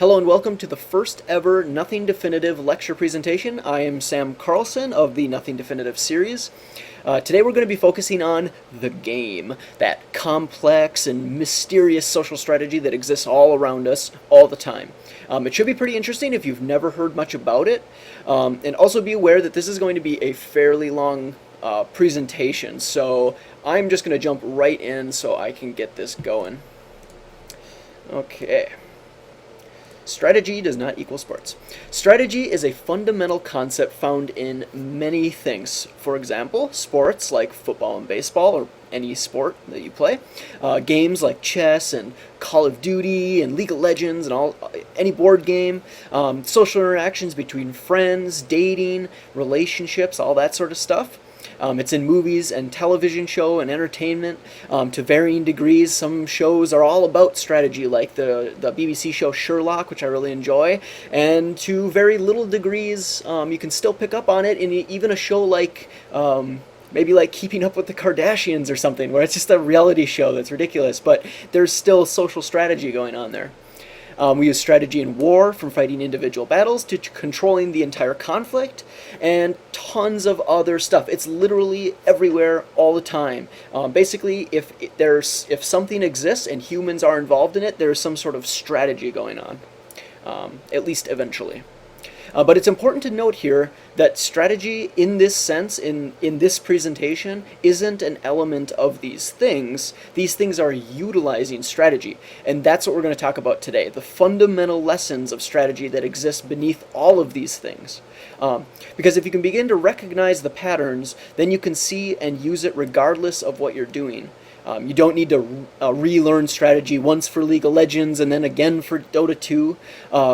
Hello and welcome to the first ever Nothing Definitive lecture presentation. I am Sam Carlson of the Nothing Definitive series. Today we're going to be focusing on the game, that complex and mysterious social strategy that exists all around us all the time. It should be pretty interesting if you've never heard much about it, and also be aware that this is going to be a fairly long presentation, so I'm just going to jump right in so I can get this going. Okay. Strategy does not equal sports. Strategy is a fundamental concept found in many things. For example, sports like football and baseball, or any sport that you play. Games like chess and Call of Duty and League of Legends and any board game. Social interactions between friends, dating, relationships, all that sort of stuff. It's in movies and television show and entertainment to varying degrees. Some shows are all about strategy, like the BBC show Sherlock, which I really enjoy, and to very little degrees you can still pick up on it in even a show like maybe like Keeping Up with the Kardashians or something, where it's just a reality show that's ridiculous, but there's still social strategy going on there. We use strategy in war, from fighting individual battles to controlling the entire conflict, and tons of other stuff. It's literally everywhere all the time. Basically, if something exists and humans are involved in it, there's some sort of strategy going on, at least eventually. But it's important to note here that strategy in this sense, in this presentation, isn't an element of these things. These things are utilizing strategy. And that's what we're going to talk about today, the fundamental lessons of strategy that exist beneath all of these things. Because if you can begin to recognize the patterns, then you can see and use it regardless of what you're doing. You don't need to relearn strategy once for League of Legends and then again for Dota 2.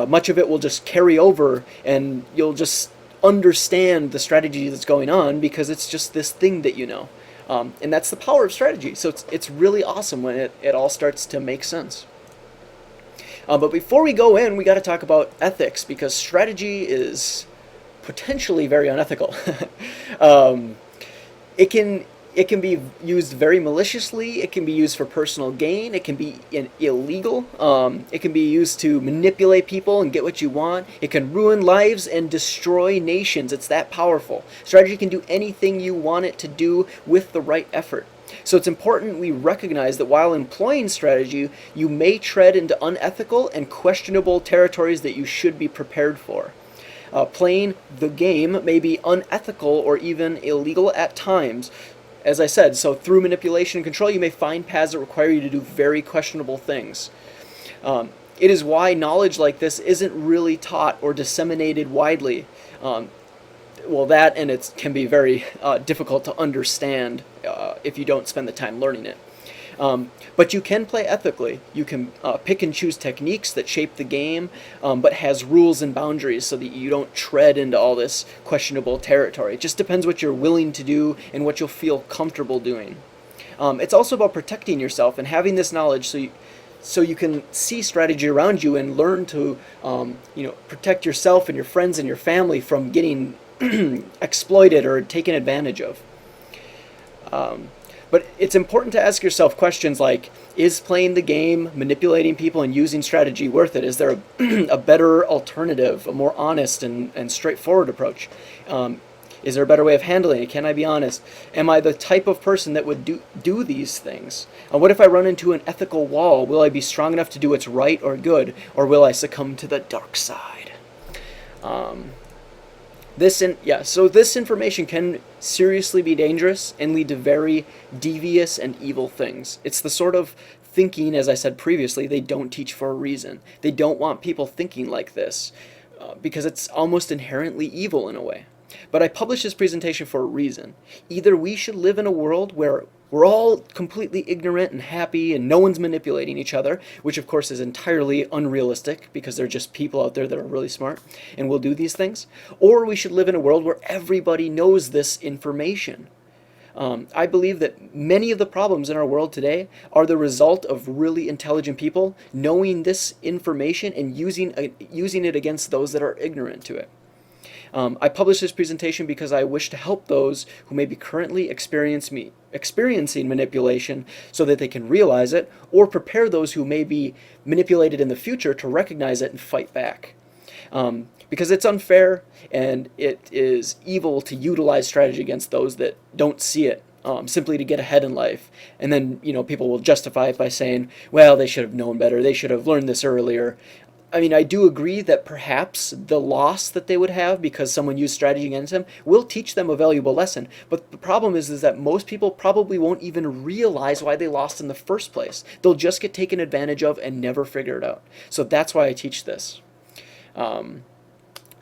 Much of it will just carry over, and you'll just understand the strategy that's going on because it's just this thing that you know. And that's the power of strategy. So it's really awesome when it all starts to make sense. But before we go in, we got to talk about ethics, because strategy is potentially very unethical. It can be used very maliciously. It can be used for personal gain. It can be illegal. It can be used to manipulate people and get what you want. It can ruin lives and destroy nations. It's that powerful. Strategy can do anything you want it to do with the right effort. So it's important we recognize that while employing strategy, you may tread into unethical and questionable territories that you should be prepared for. Playing the game may be unethical or even illegal at times. As I said, so through manipulation and control, you may find paths that require you to do very questionable things. It is why knowledge like this isn't really taught or disseminated widely. Well, that and it can be very difficult to understand if you don't spend the time learning it. But you can play ethically. You can pick and choose techniques that shape the game, but has rules and boundaries so that you don't tread into all this questionable territory. It just depends what you're willing to do and what you'll feel comfortable doing. It's also about protecting yourself and having this knowledge so you can see strategy around you and learn to protect yourself and your friends and your family from getting exploited or taken advantage of. But it's important to ask yourself questions like, is playing the game, manipulating people, and using strategy worth it? Is there a better alternative, a more honest and straightforward approach? Is there a better way of handling it? Can I be honest? Am I the type of person that would do these things? What if I run into an ethical wall? Will I be strong enough to do what's right or good? Or will I succumb to the dark side? So this information can seriously be dangerous and lead to very devious and evil things. It's the sort of thinking, as I said previously, they don't teach for a reason. They don't want people thinking like this because it's almost inherently evil in a way. But I published this presentation for a reason. Either we should live in a world where we're all completely ignorant and happy and no one's manipulating each other, which of course is entirely unrealistic because there are just people out there that are really smart and will do these things, or we should live in a world where everybody knows this information. I believe that many of the problems in our world today are the result of really intelligent people knowing this information and using it against those that are ignorant to it. I published this presentation because I wish to help those who may be currently experiencing manipulation so that they can realize it, or prepare those who may be manipulated in the future to recognize it and fight back. Because it's unfair and it is evil to utilize strategy against those that don't see it, simply to get ahead in life. And then, people will justify it by saying, well, they should have known better, they should have learned this earlier. I mean, I do agree that perhaps the loss that they would have because someone used strategy against them will teach them a valuable lesson. But the problem is that most people probably won't even realize why they lost in the first place. They'll just get taken advantage of and never figure it out. So that's why I teach this.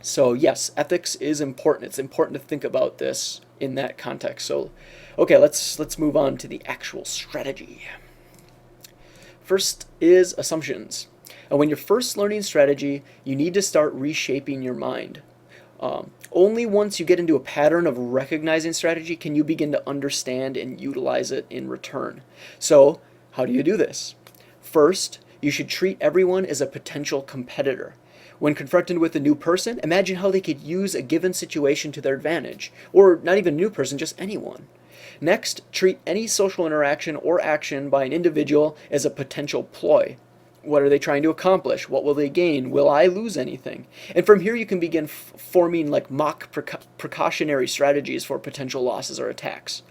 So yes, ethics is important. It's important to think about this in that context. So, okay, let's move on to the actual strategy. First is assumptions. And when you're first learning strategy, you need to start reshaping your mind. Only once you get into a pattern of recognizing strategy can you begin to understand and utilize it in return. So, how do you do this? First, you should treat everyone as a potential competitor. When confronted with a new person, imagine how they could use a given situation to their advantage. Or not even a new person, just anyone. Next, treat any social interaction or action by an individual as a potential ploy. What are they trying to accomplish? What will they gain? Will I lose anything? And from here you can begin forming like mock precautionary strategies for potential losses or attacks.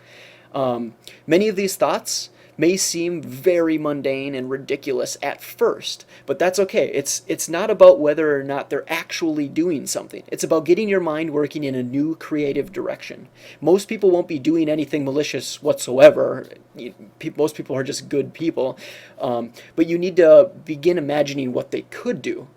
Many of these thoughts may seem very mundane and ridiculous at first, but that's okay. It's not about whether or not they're actually doing something. It's about getting your mind working in a new creative direction. Most people won't be doing anything malicious whatsoever. Most people are just good people, but you need to begin imagining what they could do.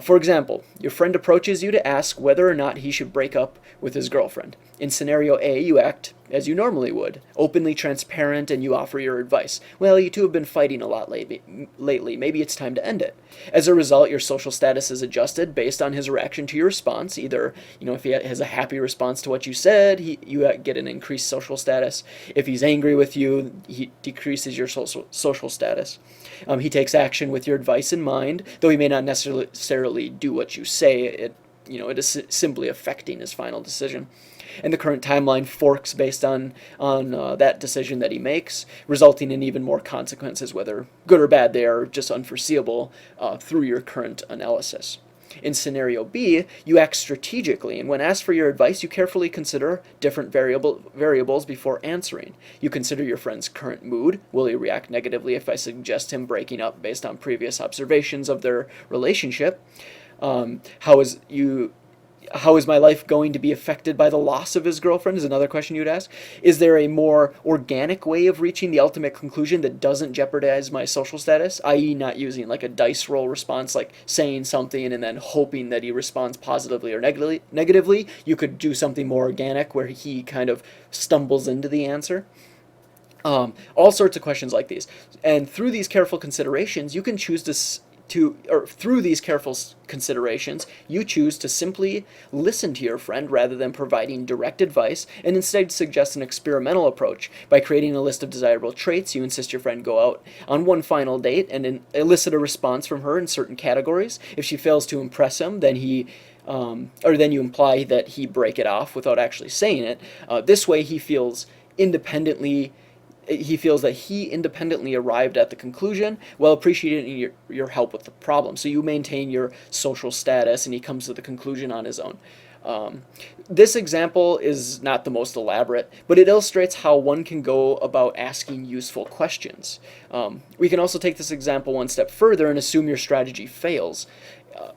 For example, your friend approaches you to ask whether or not he should break up with his girlfriend. In scenario A, you act as you normally would, openly transparent, and you offer your advice. Well, you two have been fighting a lot lately. Maybe it's time to end it. As a result, your social status is adjusted based on his reaction to your response. Either, if he has a happy response to what you said, you get an increased social status. If he's angry with you, he decreases your social status. He takes action with your advice in mind, though he may not necessarily do what you say. It is simply affecting his final decision. And the current timeline forks based on that decision that he makes, resulting in even more consequences, whether good or bad. They are just unforeseeable through your current analysis. In scenario B, you act strategically, and when asked for your advice, you carefully consider different variables before answering. You consider your friend's current mood. Will he react negatively if I suggest him breaking up based on previous observations of their relationship? How is my life going to be affected by the loss of his girlfriend is another question you'd ask. Is there a more organic way of reaching the ultimate conclusion that doesn't jeopardize my social status, i.e. not using like a dice roll response, like saying something and then hoping that he responds positively or negatively? You could do something more organic where he kind of stumbles into the answer. All sorts of questions like these. And through these careful considerations, you can choose through these careful considerations, you choose to simply listen to your friend rather than providing direct advice, and instead suggest an experimental approach. By creating a list of desirable traits, you insist your friend go out on one final date and elicit a response from her in certain categories. If she fails to impress him, then you imply that he break it off without actually saying it. This way he feels that he independently arrived at the conclusion while appreciating your help with the problem. So you maintain your social status and he comes to the conclusion on his own. This example is not the most elaborate, but it illustrates how one can go about asking useful questions. We can also take this example one step further and assume your strategy fails,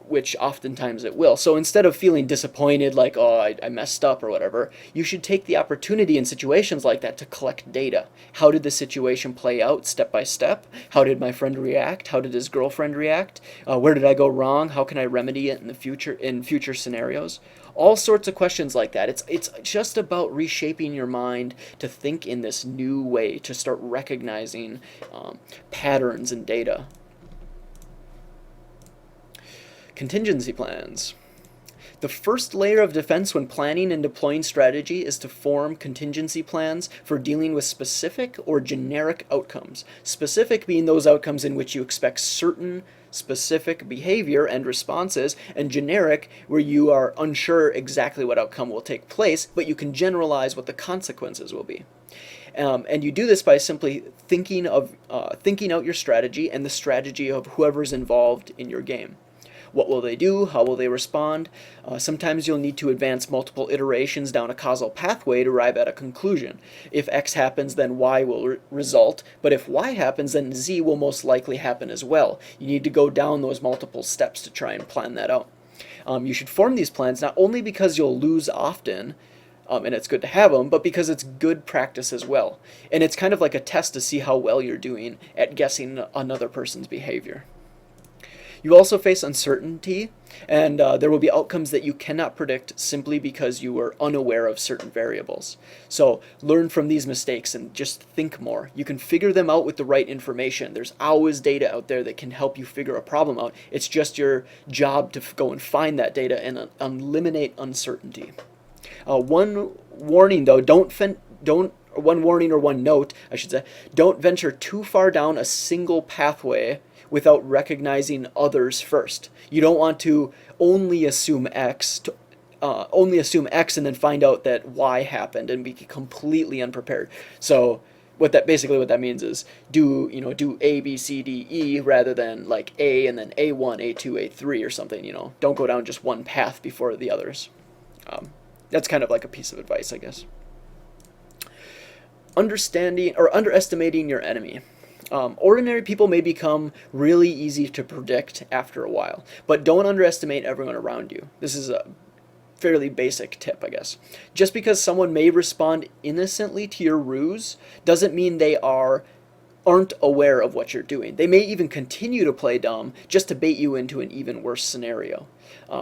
which oftentimes it will. So instead of feeling disappointed, like, oh, I messed up or whatever, you should take the opportunity in situations like that to collect data. How did the situation play out step by step? How did my friend react? How did his girlfriend react? Where did I go wrong? How can I remedy it in future scenarios? All sorts of questions like that. It's just about reshaping your mind to think in this new way, to start recognizing patterns and data. Contingency plans. The first layer of defense when planning and deploying strategy is to form contingency plans for dealing with specific or generic outcomes. Specific being those outcomes in which you expect certain specific behavior and responses, and generic where you are unsure exactly what outcome will take place, but you can generalize what the consequences will be. And you do this by simply thinking out your strategy and the strategy of whoever's involved in your game. What will they do? How will they respond? Sometimes you'll need to advance multiple iterations down a causal pathway to arrive at a conclusion. If X happens, then Y will result, but if Y happens, then Z will most likely happen as well. You need to go down those multiple steps to try and plan that out. You should form these plans not only because you'll lose often, and it's good to have them, but because it's good practice as well. And it's kind of like a test to see how well you're doing at guessing another person's behavior. You also face uncertainty, and there will be outcomes that you cannot predict simply because you were unaware of certain variables. So learn from these mistakes and just think more. You can figure them out with the right information. There's always data out there that can help you figure a problem out. It's just your job to go and find that data and eliminate uncertainty. One warning though, one warning or one note, I should say, don't venture too far down a single pathway without recognizing others first. You don't want to only assume X and then find out that Y happened and be completely unprepared. So what that means is do A, B, C, D, E rather than like A and then A1, A2, A3 or something. Don't go down just one path before the others. That's kind of like a piece of advice, I guess. Understanding or underestimating your enemy. Ordinary people may become really easy to predict after a while, but don't underestimate everyone around you. This is a fairly basic tip, I guess. Just because someone may respond innocently to your ruse doesn't mean they aren't aware of what you're doing. They may even continue to play dumb just to bait you into an even worse scenario.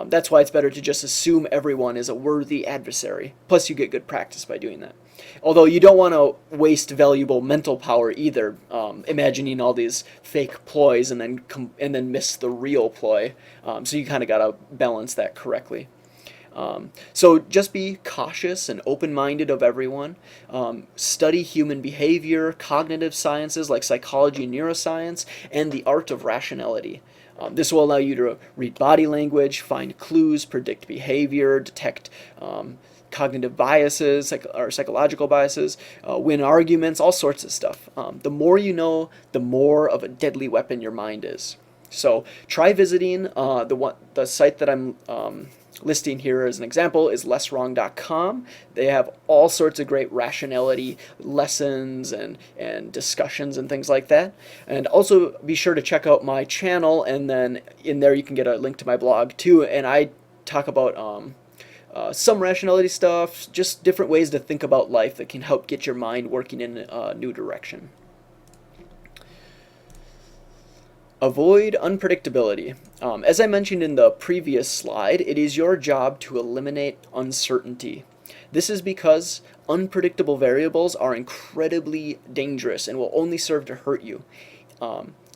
That's why it's better to just assume everyone is a worthy adversary. Plus you get good practice by doing that. Although you don't want to waste valuable mental power either, imagining all these fake ploys and then miss the real ploy. So you kind of got to balance that correctly. So just be cautious and open-minded of everyone. Study human behavior, cognitive sciences like psychology and neuroscience, and the art of rationality. This will allow you to read body language, find clues, predict behavior, detect cognitive biases or psychological biases, win arguments, all sorts of stuff. The more you know, the more of a deadly weapon your mind is. So try visiting the site that I'm listing here as an example is lesswrong.com. They have all sorts of great rationality lessons and discussions and things like that. And also be sure to check out my channel, and then in there you can get a link to my blog too. And I talk about some rationality stuff, just different ways to think about life that can help get your mind working in a new direction. Avoid unpredictability. As I mentioned in the previous slide, it is your job to eliminate uncertainty. This is because unpredictable variables are incredibly dangerous and will only serve to hurt you.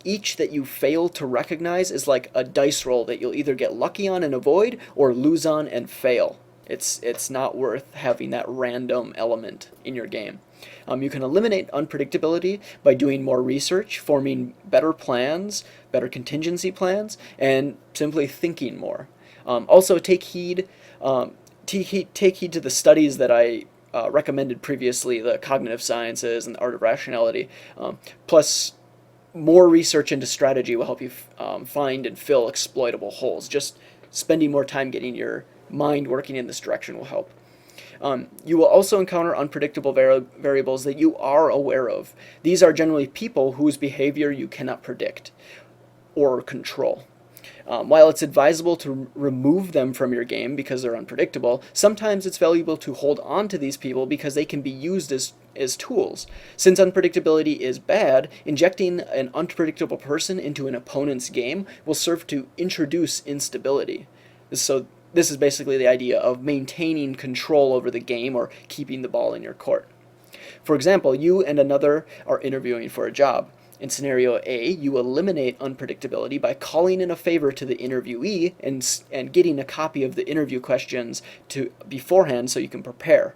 Each that you fail to recognize is like a dice roll that you'll either get lucky on and avoid or lose on and fail. It's not worth having that random element in your game. You can eliminate unpredictability by doing more research, forming better plans, better contingency plans, and simply thinking more. Also, take heed to the studies that I recommended previously, the cognitive sciences and the art of rationality. Plus, more research into strategy will help you find and fill exploitable holes. Just spending more time getting your mind working in this direction will help. You will also encounter unpredictable variables that you are aware of. These are generally people whose behavior you cannot predict or control. While it's advisable to remove them from your game because they're unpredictable, sometimes it's valuable to hold on to these people because they can be used as tools. Since unpredictability is bad, injecting an unpredictable person into an opponent's game will serve to introduce instability. So this is basically the idea of maintaining control over the game or keeping the ball in your court. For example, you and another are interviewing for a job, In scenario A, you eliminate unpredictability by calling in a favor to the interviewee and getting a copy of the interview questions beforehand so you can prepare.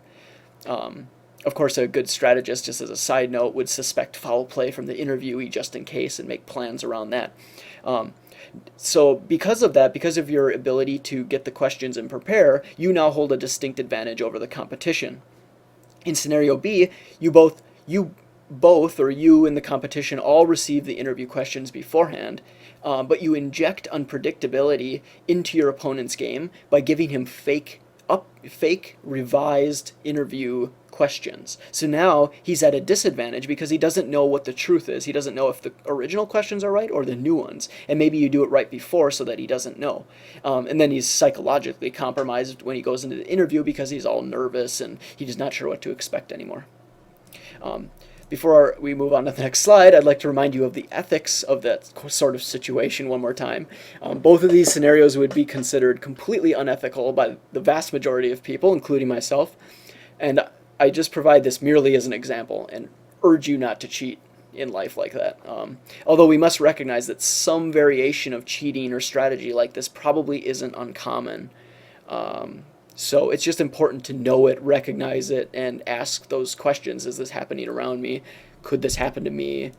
Of course, a good strategist, just as a side note, would suspect foul play from the interviewee just in case and make plans around that. So because of that, because of your ability to get the questions and prepare, you now hold a distinct advantage over the competition. In scenario B, you and the competition all receive the interview questions beforehand, but you inject unpredictability into your opponent's game by giving him fake revised interview questions. So now he's at a disadvantage because he doesn't know what the truth is. He doesn't know if the original questions are right or the new ones. And maybe you do it right before so that he doesn't know. And then he's psychologically compromised when he goes into the interview because he's all nervous and he's not sure what to expect anymore. Before we move on to the next slide, I'd like to remind you of the ethics of that sort of situation one more time. Both of these scenarios would be considered completely unethical by the vast majority of people, including myself. And I just provide this merely as an example and urge you not to cheat in life like that. Although we must recognize that some variation of cheating or strategy like this probably isn't uncommon. So it's just important to know it, recognize it, and ask those questions. Is this happening around me? Could this happen to me?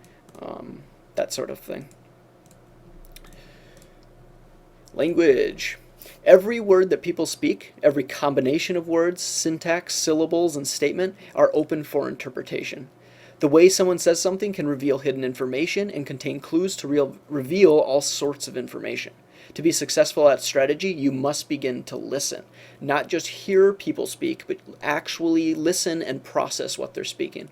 That sort of thing. Language. Every word that people speak, every combination of words, syntax, syllables, and statement are open for interpretation. The way someone says something can reveal hidden information and contain clues to reveal all sorts of information. To be successful at strategy, you must begin to listen. Not just hear people speak, but actually listen and process what they're speaking.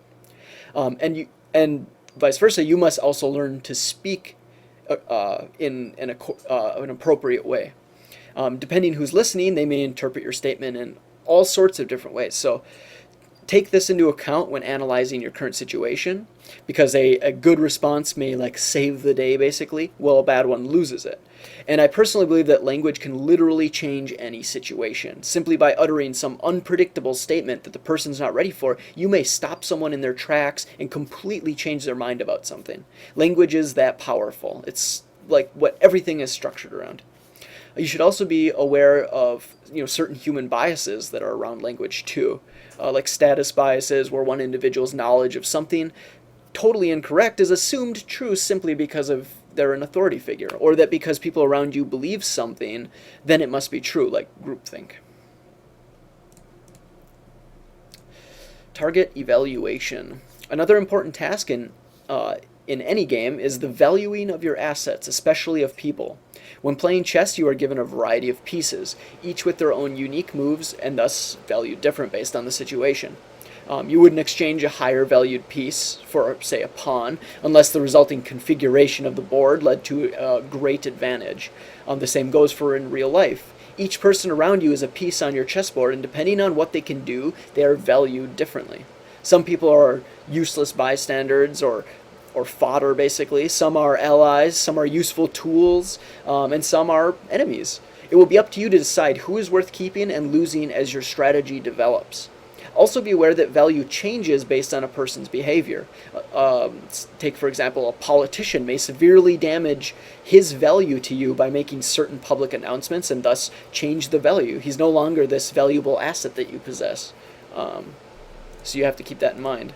And vice versa, you must also learn to speak in an appropriate way. Depending who's listening, they may interpret your statement in all sorts of different ways. So take this into account when analyzing your current situation, because a good response may save the day basically, while a bad one loses it. And I personally believe that language can literally change any situation. Simply by uttering some unpredictable statement that the person's not ready for, you may stop someone in their tracks and completely change their mind about something. Language is that powerful. It's like what everything is structured around. You should also be aware of certain human biases that are around language too, like status biases, where one individual's knowledge of something totally incorrect is assumed true simply because of they're an authority figure, or that because people around you believe something, then it must be true, like groupthink. Target evaluation. Another important task in any game is the valuing of your assets, especially of people. When playing chess, you are given a variety of pieces, each with their own unique moves and thus valued different based on the situation. You wouldn't exchange a higher valued piece for, say, a pawn, unless the resulting configuration of the board led to a great advantage. The same goes for in real life. Each person around you is a piece on your chessboard, and depending on what they can do, they are valued differently. Some people are useless bystanders or fodder, basically. Some are allies, some are useful tools, and some are enemies. It will be up to you to decide who is worth keeping and losing as your strategy develops. Also be aware that value changes based on a person's behavior. Take, for example, a politician may severely damage his value to you by making certain public announcements and thus change the value. He's no longer this valuable asset that you possess. So you have to keep that in mind.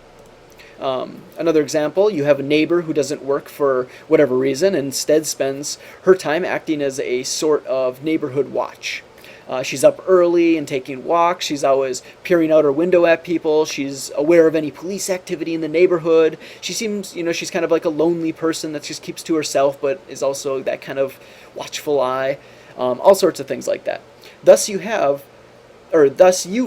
Another example, you have a neighbor who doesn't work for whatever reason and instead spends her time acting as a sort of neighborhood watch. She's up early and taking walks. She's always peering out her window at people. She's aware of any police activity in the neighborhood. She seems, she's kind of like a lonely person that just keeps to herself, but is also that kind of watchful eye. All sorts of things like that. Thus you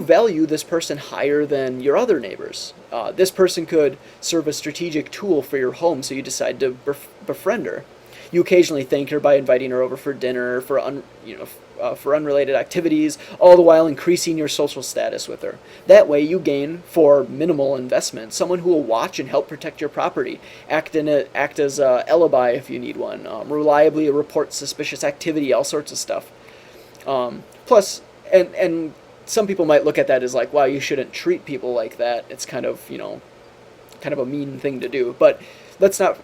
value this person higher than your other neighbors. This person could serve a strategic tool for your home, so you decide to befriend her. You occasionally thank her by inviting her over for dinner, for unrelated activities, all the while increasing your social status with her. That way you gain, for minimal investment, someone who will watch and help protect your property, act as a alibi if you need one, reliably report suspicious activity, all sorts of stuff. Plus, and some people might look at that as like, wow, you shouldn't treat people like that. It's kind of a mean thing to do. But let's not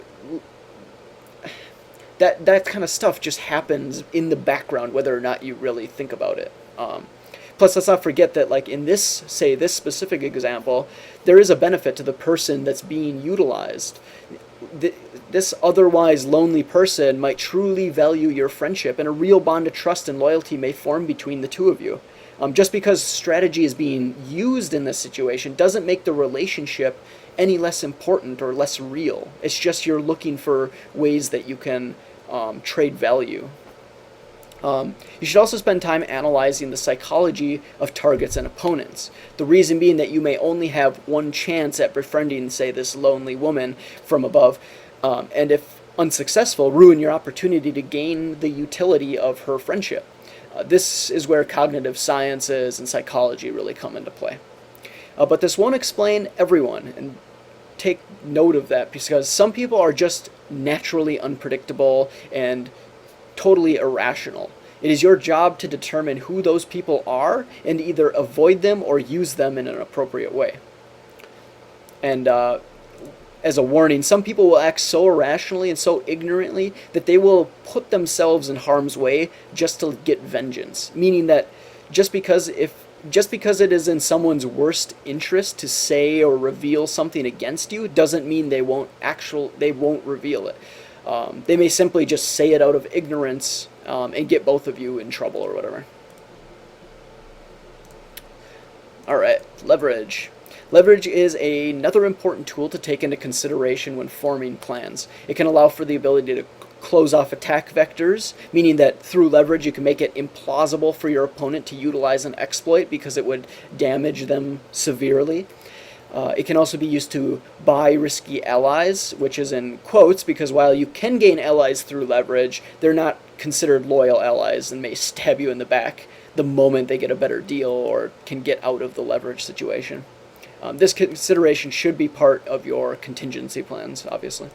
that kind of stuff just happens in the background, whether or not you really think about it. Plus, let's not forget that, like in this, say, this specific example, there is a benefit to the person that's being utilized. This otherwise lonely person might truly value your friendship, and a real bond of trust and loyalty may form between the two of you. Just because strategy is being used in this situation doesn't make the relationship any less important or less real. It's just you're looking for ways that you can trade value. You should also spend time analyzing the psychology of targets and opponents. The reason being that you may only have one chance at befriending, say, this lonely woman from above, and if unsuccessful, ruin your opportunity to gain the utility of her friendship. This is where cognitive sciences and psychology really come into play. But this won't explain everyone, and take note of that, because some people are just naturally unpredictable and totally irrational. It is your job to determine who those people are and either avoid them or use them in an appropriate way. And as a warning, some people will act so irrationally and so ignorantly that they will put themselves in harm's way just to get vengeance. Meaning that just because it is in someone's worst interest to say or reveal something against you doesn't mean they won't reveal it. They may simply just say it out of ignorance and get both of you in trouble or whatever. Alright, leverage. Leverage is another important tool to take into consideration when forming plans. It can allow for the ability to close off attack vectors, meaning that through leverage you can make it implausible for your opponent to utilize an exploit because it would damage them severely. It can also be used to buy risky allies, which is in quotes because while you can gain allies through leverage, they're not considered loyal allies and may stab you in the back the moment they get a better deal or can get out of the leverage situation. This consideration should be part of your contingency plans, obviously.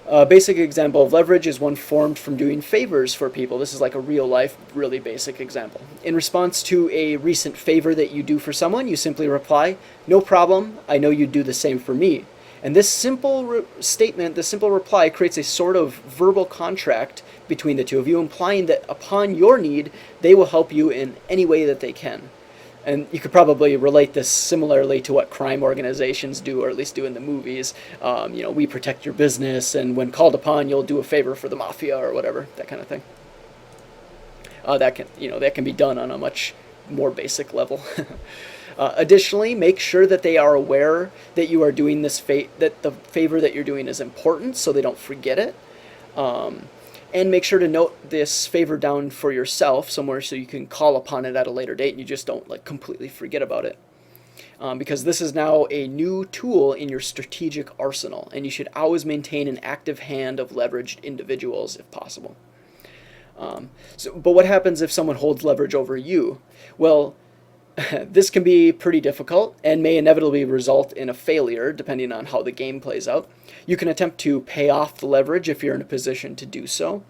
A basic example of leverage is one formed from doing favors for people. This is like a real-life, really basic example. In response to a recent favor that you do for someone, you simply reply, "No problem, I know you'd do the same for me." And this simple statement, this simple reply, creates a sort of verbal contract between the two of you, implying that upon your need, they will help you in any way that they can. And you could probably relate this similarly to what crime organizations do, or at least do in the movies. We protect your business, and when called upon, you'll do a favor for the mafia or whatever, that kind of thing. That can be done on a much more basic level. Additionally, make sure that they are aware that you are doing this that the favor that you're doing is important, so they don't forget it. And make sure to note this favor down for yourself somewhere so you can call upon it at a later date and you just don't completely forget about it. Because this is now a new tool in your strategic arsenal, and you should always maintain an active hand of leveraged individuals if possible. But what happens if someone holds leverage over you? Well, this can be pretty difficult and may inevitably result in a failure depending on how the game plays out. You can attempt to pay off the leverage if you're in a position to do so.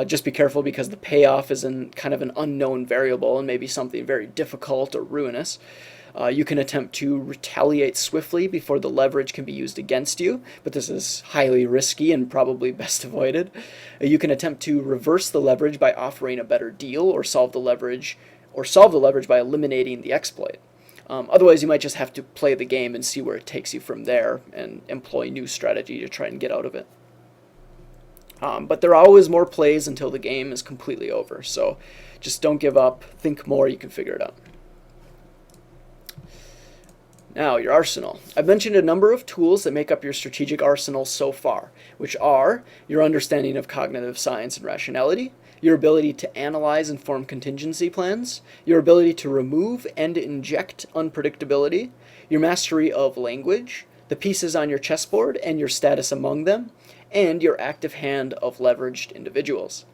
Just be careful because the payoff is kind of an unknown variable and maybe something very difficult or ruinous. You can attempt to retaliate swiftly before the leverage can be used against you, but this is highly risky and probably best avoided. You can attempt to reverse the leverage by offering a better deal or solve the leverage by eliminating the exploit. Otherwise, you might just have to play the game and see where it takes you from there and employ new strategy to try and get out of it. But there are always more plays until the game is completely over, so just don't give up, think more, you can figure it out. Now, your arsenal. I've mentioned a number of tools that make up your strategic arsenal so far, which are your understanding of cognitive science and rationality, your ability to analyze and form contingency plans, your ability to remove and inject unpredictability, your mastery of language, the pieces on your chessboard and your status among them, and your active hand of leveraged individuals.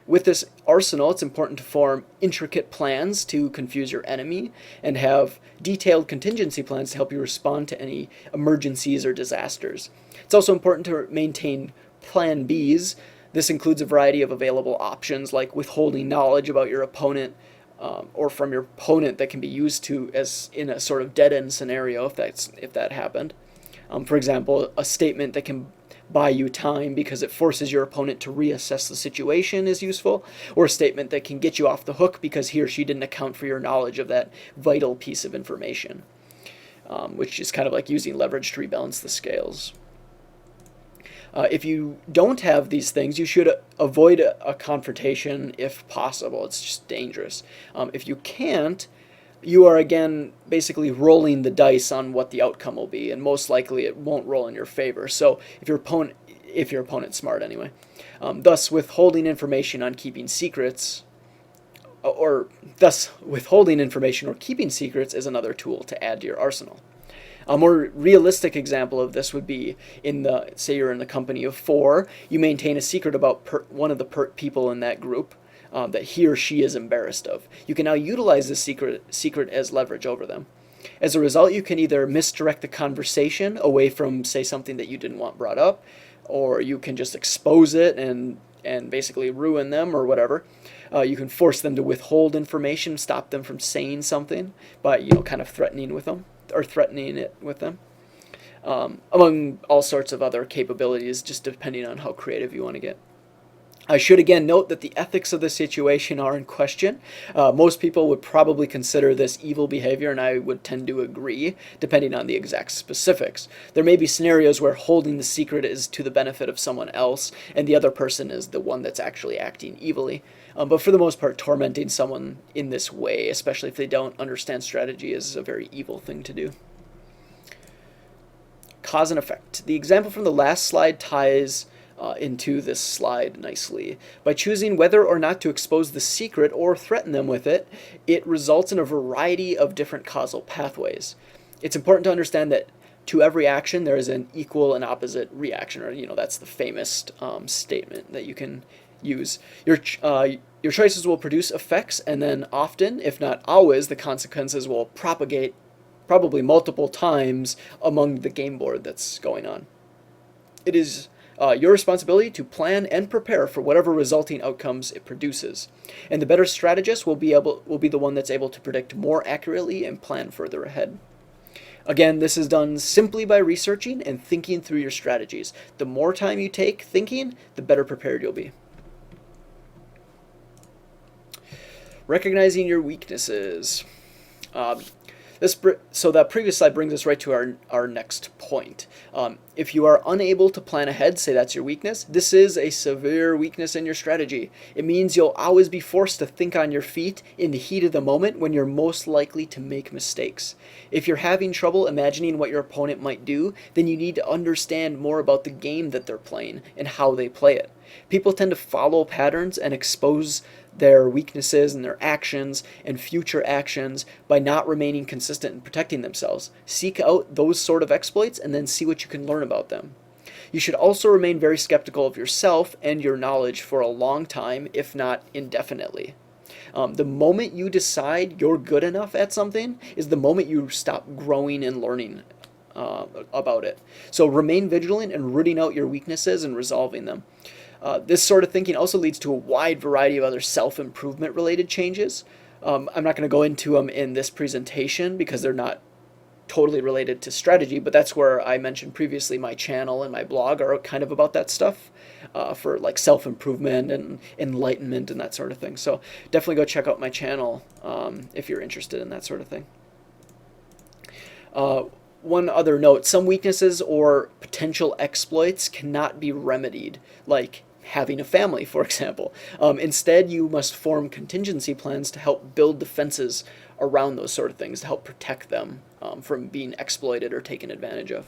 With this arsenal, it's important to form intricate plans to confuse your enemy and have detailed contingency plans to help you respond to any emergencies or disasters. It's also important to maintain plan Bs. This includes a variety of available options like withholding knowledge about your opponent or from your opponent that can be used as in a sort of dead-end scenario if that happened. For example, a statement that can buy you time because it forces your opponent to reassess the situation is useful, or a statement that can get you off the hook because he or she didn't account for your knowledge of that vital piece of information, which is kind of like using leverage to rebalance the scales. If you don't have these things, you should avoid a confrontation if possible. It's just dangerous. If you can't, you are again basically rolling the dice on what the outcome will be, and most likely it won't roll in your favor. So if your opponent's smart anyway, thus withholding information on keeping secrets, or thus withholding information or keeping secrets is another tool to add to your arsenal. A more realistic example of this would be say you're in the company of 4, you maintain a secret about one of the people in that group that he or she is embarrassed of. You can now utilize this secret as leverage over them. As a result, you can either misdirect the conversation away from, say, something that you didn't want brought up, or you can just expose it and basically ruin them or whatever. You can force them to withhold information, stop them from saying something by, kind of threatening it with them, among all sorts of other capabilities, just depending on how creative you want to get. I should again note that the ethics of the situation are in question. Most people would probably consider this evil behavior, and I would tend to agree, depending on the exact specifics. There may be scenarios where holding the secret is to the benefit of someone else, and the other person is the one that's actually acting evilly. But for the most part, tormenting someone in this way, especially if they don't understand strategy, is a very evil thing to do. Cause and effect. The example from the last slide ties into this slide nicely. By choosing whether or not to expose the secret or threaten them with it, it results in a variety of different causal pathways. It's important to understand that to every action there is an equal and opposite reaction, or that's the famous statement that you can use. Your choices will produce effects, and then often, if not always, the consequences will propagate probably multiple times among the game board that's going on. It is your responsibility to plan and prepare for whatever resulting outcomes it produces, and the better strategist will be the one that's able to predict more accurately and plan further ahead. Again, this is done simply by researching and thinking through your strategies. The more time you take thinking, the better prepared you'll be. Recognizing your weaknesses. So that previous slide brings us right to our next point. If you are unable to plan ahead, say that's your weakness, this is a severe weakness in your strategy. It means you'll always be forced to think on your feet in the heat of the moment when you're most likely to make mistakes. If you're having trouble imagining what your opponent might do, then you need to understand more about the game that they're playing and how they play it. People tend to follow patterns and expose their weaknesses and their actions and future actions by not remaining consistent and protecting themselves. Seek out those sort of exploits and then see what you can learn about them. You should also remain very skeptical of yourself and your knowledge for a long time, if not indefinitely. The moment you decide you're good enough at something is the moment you stop growing and learning about it. So remain vigilant in rooting out your weaknesses and resolving them. This sort of thinking also leads to a wide variety of other self-improvement related changes. I'm not going to go into them in this presentation because they're not totally related to strategy, but that's where I mentioned previously my channel and my blog are kind of about that stuff for like self-improvement and enlightenment and that sort of thing. So definitely go check out my channel if you're interested in that sort of thing. One other note, some weaknesses or potential exploits cannot be remedied, like having a family, for example. Instead, you must form contingency plans to help build defenses around those sort of things, to help protect them from being exploited or taken advantage of.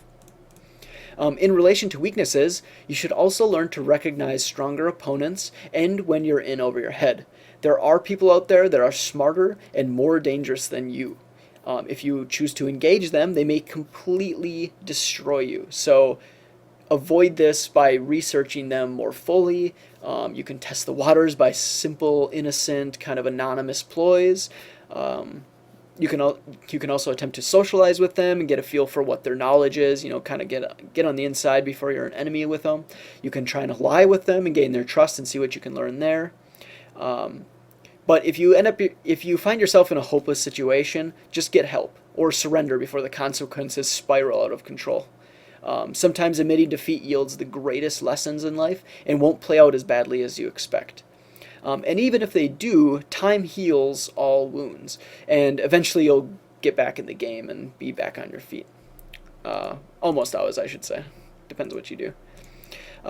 In relation to weaknesses, you should also learn to recognize stronger opponents and when you're in over your head. There are people out there that are smarter and more dangerous than you. If you choose to engage them, they may completely destroy you. So avoid this by researching them more fully. You can test the waters by simple, innocent, kind of anonymous ploys. You can also attempt to socialize with them and get a feel for what their knowledge is, kind of get on the inside before you're an enemy with them. You can try and lie with them and gain their trust and see what you can learn there. But if you find yourself in a hopeless situation, just get help or surrender before the consequences spiral out of control. Sometimes admitting defeat yields the greatest lessons in life and won't play out as badly as you expect. And even if they do, time heals all wounds, and eventually you'll get back in the game and be back on your feet. Almost always, I should say. Depends what you do.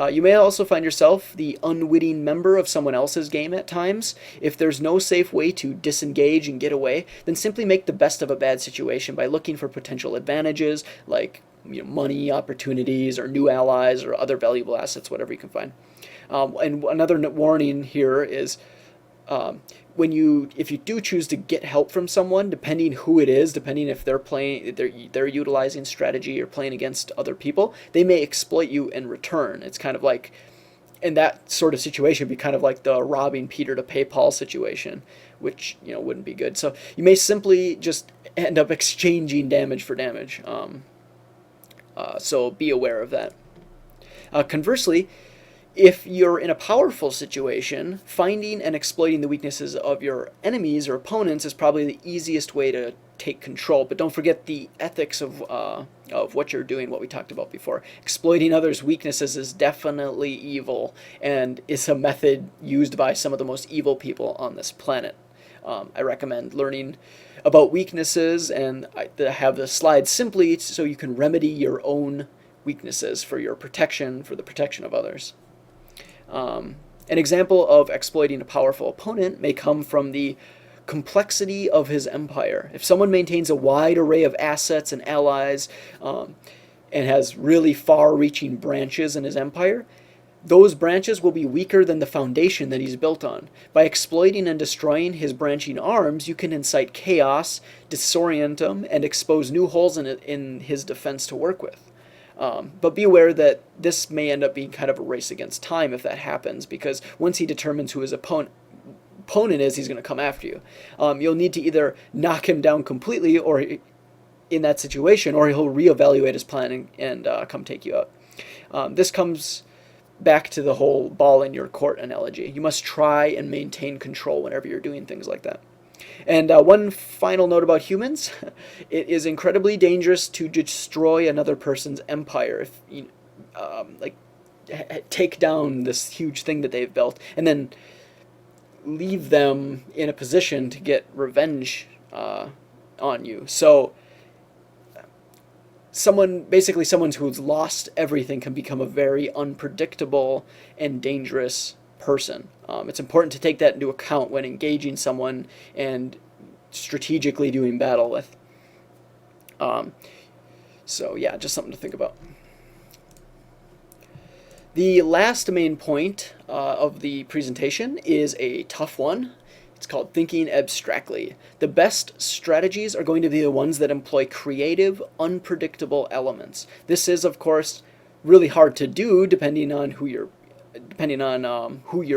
You may also find yourself the unwitting member of someone else's game at times. If there's no safe way to disengage and get away, then simply make the best of a bad situation by looking for potential advantages like money, opportunities, or new allies, or other valuable assets, whatever you can find. And another warning here is if you do choose to get help from someone, depending who it is, depending if they're utilizing strategy or playing against other people, they may exploit you in return. It's kind of like, in that sort of situation, it'd be kind of like the robbing Peter to pay Paul situation, which wouldn't be good. So you may simply just end up exchanging damage for damage. So be aware of that. Conversely, if you're in a powerful situation, finding and exploiting the weaknesses of your enemies or opponents is probably the easiest way to take control. But don't forget the ethics of what you're doing, what we talked about before. Exploiting others' weaknesses is definitely evil and is a method used by some of the most evil people on this planet. I recommend learning about weaknesses, and I have the slides simply so you can remedy your own weaknesses for your protection, for the protection of others. An example of exploiting a powerful opponent may come from the complexity of his empire. If someone maintains a wide array of assets and allies and has really far-reaching branches in his empire, those branches will be weaker than the foundation that he's built on. By exploiting and destroying his branching arms, you can incite chaos, disorient him, and expose new holes in his defense to work with. But be aware that this may end up being kind of a race against time if that happens, because once he determines who his opponent is, he's going to come after you. You'll need to either knock him down completely or in that situation, or he'll reevaluate his plan and come take you out. This comes back to the whole ball in your court analogy. You must try and maintain control whenever you're doing things like that. And one final note about humans: it is incredibly dangerous to destroy another person's empire. If you take down this huge thing that they've built and then leave them in a position to get revenge on you. So someone who's lost everything can become a very unpredictable and dangerous person. It's important to take that into account when engaging someone and strategically doing battle with. So yeah, just something to think about. The last main point of the presentation is a tough one. It's called thinking abstractly. The best strategies are going to be the ones that employ creative, unpredictable elements. This is, of course, really hard to do depending on who you're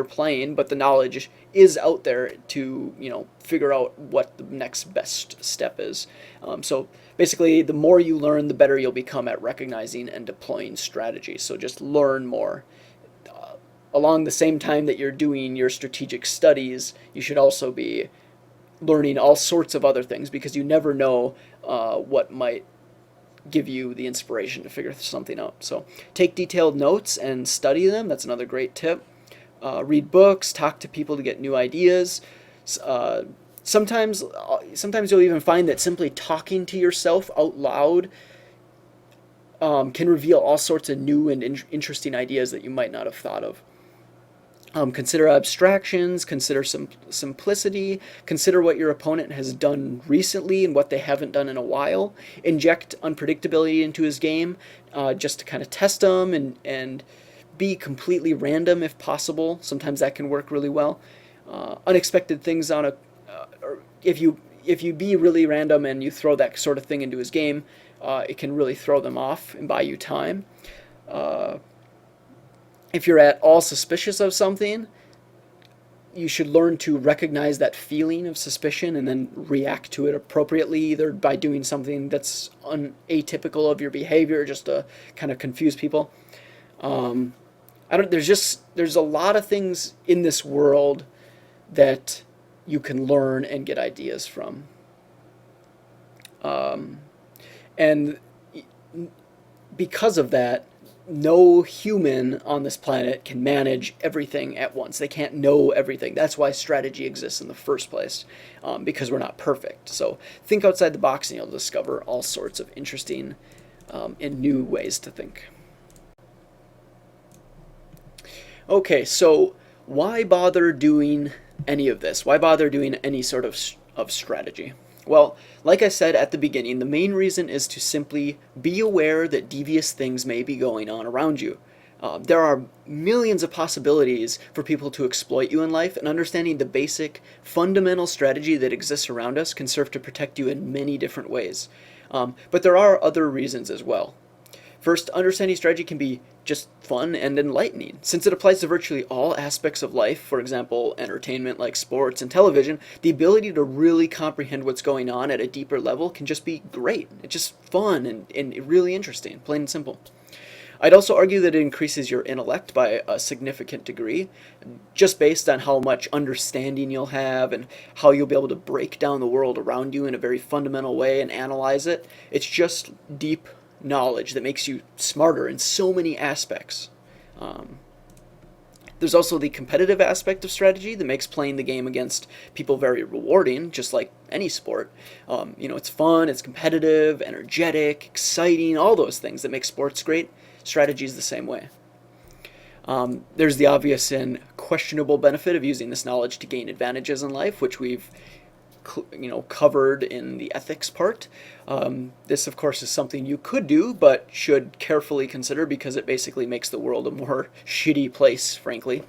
playing, but the knowledge is out there to figure out what the next best step is. So basically, the more you learn, the better you'll become at recognizing and deploying strategy. So just learn more. Along the same time that you're doing your strategic studies, you should also be learning all sorts of other things, because you never know what might give you the inspiration to figure something out. So take detailed notes and study them. That's another great tip. Read books, talk to people to get new ideas. Sometimes you'll even find that simply talking to yourself out loud can reveal all sorts of new and interesting ideas that you might not have thought of. Consider abstractions, consider simplicity, consider what your opponent has done recently and what they haven't done in a while. Inject unpredictability into his game just to kind of test him, and be completely random if possible. Sometimes that can work really well. Unexpected things or if you be really random and you throw that sort of thing into his game, it can really throw them off and buy you time. If you're at all suspicious of something, you should learn to recognize that feeling of suspicion and then react to it appropriately, either by doing something that's atypical of your behavior, just to kind of confuse people. There's a lot of things in this world that you can learn and get ideas from. And because of that, no human on this planet can manage everything at once. They can't know everything. That's why strategy exists in the first place, because we're not perfect. So think outside the box and you'll discover all sorts of interesting and new ways to think. Okay, so why bother doing any of this? Why bother doing any sort of strategy? Well, like I said at the beginning, the main reason is to simply be aware that devious things may be going on around you. There are millions of possibilities for people to exploit you in life, and understanding the basic, fundamental strategy that exists around us can serve to protect you in many different ways. But there are other reasons as well. First, understanding strategy can be just fun and enlightening. Since it applies to virtually all aspects of life, for example, entertainment like sports and television, the ability to really comprehend what's going on at a deeper level can just be great. It's just fun and really interesting, plain and simple. I'd also argue that it increases your intellect by a significant degree, just based on how much understanding you'll have and how you'll be able to break down the world around you in a very fundamental way and analyze it. It's just deep knowledge that makes you smarter in so many aspects. There's also the competitive aspect of strategy that makes playing the game against people very rewarding, just like any sport. It's fun, it's competitive, energetic, exciting, all those things that make sports great. Strategy is the same way. There's the obvious and questionable benefit of using this knowledge to gain advantages in life, which we've covered in the ethics part. This, of course, is something you could do, but should carefully consider because it basically makes the world a more shitty place, frankly.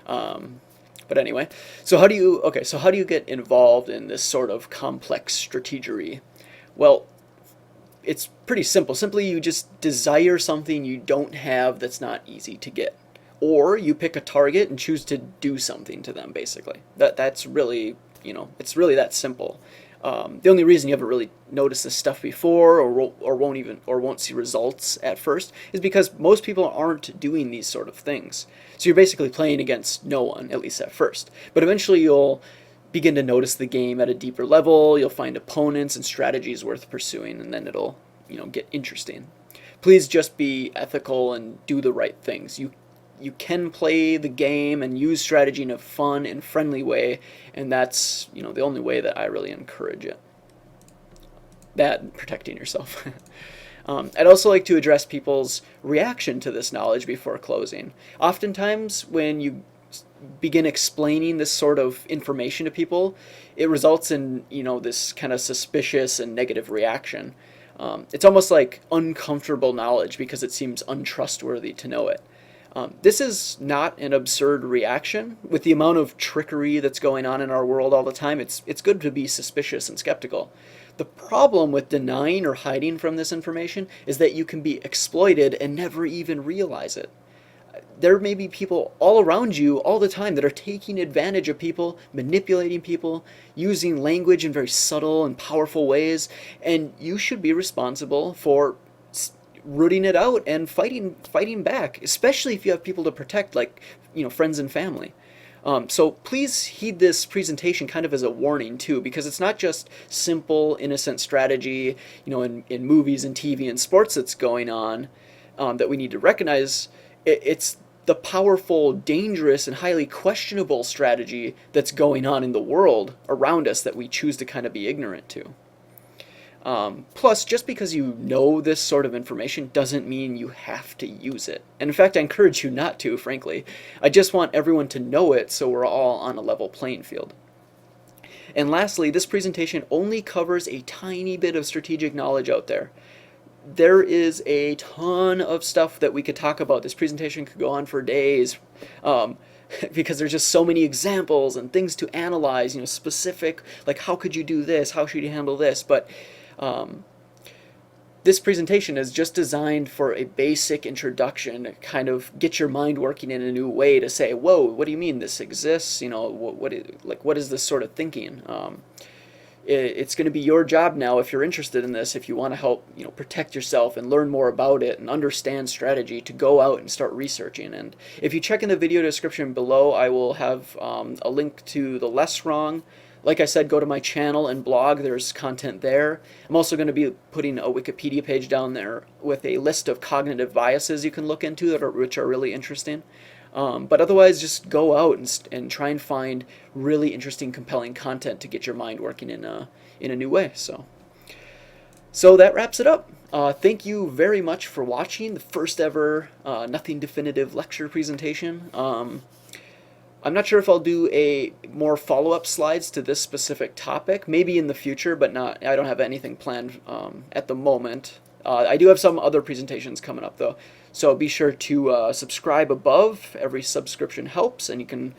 But anyway, so how do you get involved in this sort of complex strategery? Well, it's pretty simple. Simply, you just desire something you don't have that's not easy to get. Or you pick a target and choose to do something to them, basically. That's really, it's really that simple. The only reason you haven't really noticed this stuff before, or won't see results at first, is because most people aren't doing these sort of things. So you're basically playing against no one, at least at first. But eventually you'll begin to notice the game at a deeper level. You'll find opponents and strategies worth pursuing, and then it'll get interesting. Please just be ethical and do the right things. You can play the game and use strategy in a fun and friendly way, and that's the only way that I really encourage it. That and protecting yourself. I'd also like to address people's reaction to this knowledge before closing. Oftentimes, when you begin explaining this sort of information to people, it results in this kind of suspicious and negative reaction. It's almost like uncomfortable knowledge because it seems untrustworthy to know it. This is not an absurd reaction. With the amount of trickery that's going on in our world all the time, it's good to be suspicious and skeptical. The problem with denying or hiding from this information is that you can be exploited and never even realize it. There may be people all around you all the time that are taking advantage of people, manipulating people, using language in very subtle and powerful ways, and you should be responsible for rooting it out and fighting back, especially if you have people to protect, like friends and family. So please heed this presentation kind of as a warning too, because it's not just simple, innocent strategy, in movies and TV and sports that's going on that we need to recognize. It's the powerful, dangerous, and highly questionable strategy that's going on in the world around us that we choose to kind of be ignorant to. Plus, just because you know this sort of information doesn't mean you have to use it. And in fact, I encourage you not to, frankly. I just want everyone to know it so we're all on a level playing field. And lastly, this presentation only covers a tiny bit of strategic knowledge out there. There is a ton of stuff that we could talk about. This presentation could go on for days. Because there's just so many examples and things to analyze, specific, like how could you do this, how should you handle this, but this presentation is just designed for a basic introduction to kind of get your mind working in a new way to say, whoa, what do you mean this exists, what is this sort of thinking? It's going to be your job now, if you're interested in this, if you want to help protect yourself and learn more about it and understand strategy, to go out and start researching. And if you check in the video description below, I will have a link to the Less Wrong, Like I said, go to my channel and blog. There's content there. I'm also going to be putting a Wikipedia page down there with a list of cognitive biases you can look into which are really interesting. But otherwise, just go out and try and find really interesting, compelling content to get your mind working in a new way. So that wraps it up. Thank you very much for watching the first ever Nothing Definitive lecture presentation. I'm not sure if I'll do more follow-up slides to this specific topic, maybe in the future, but I don't have anything planned at the moment. I do have some other presentations coming up though, so be sure to subscribe above. Every subscription helps, and you can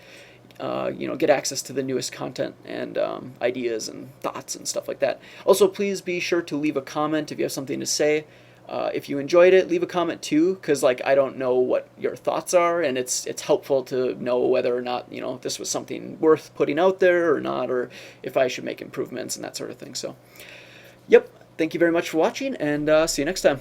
get access to the newest content and ideas and thoughts and stuff like that. Also, please be sure to leave a comment if you have something to say. If you enjoyed it, leave a comment too, because I don't know what your thoughts are, and it's helpful to know whether or not this was something worth putting out there or not, or if I should make improvements and that sort of thing. So, yep. Thank you very much for watching, and see you next time.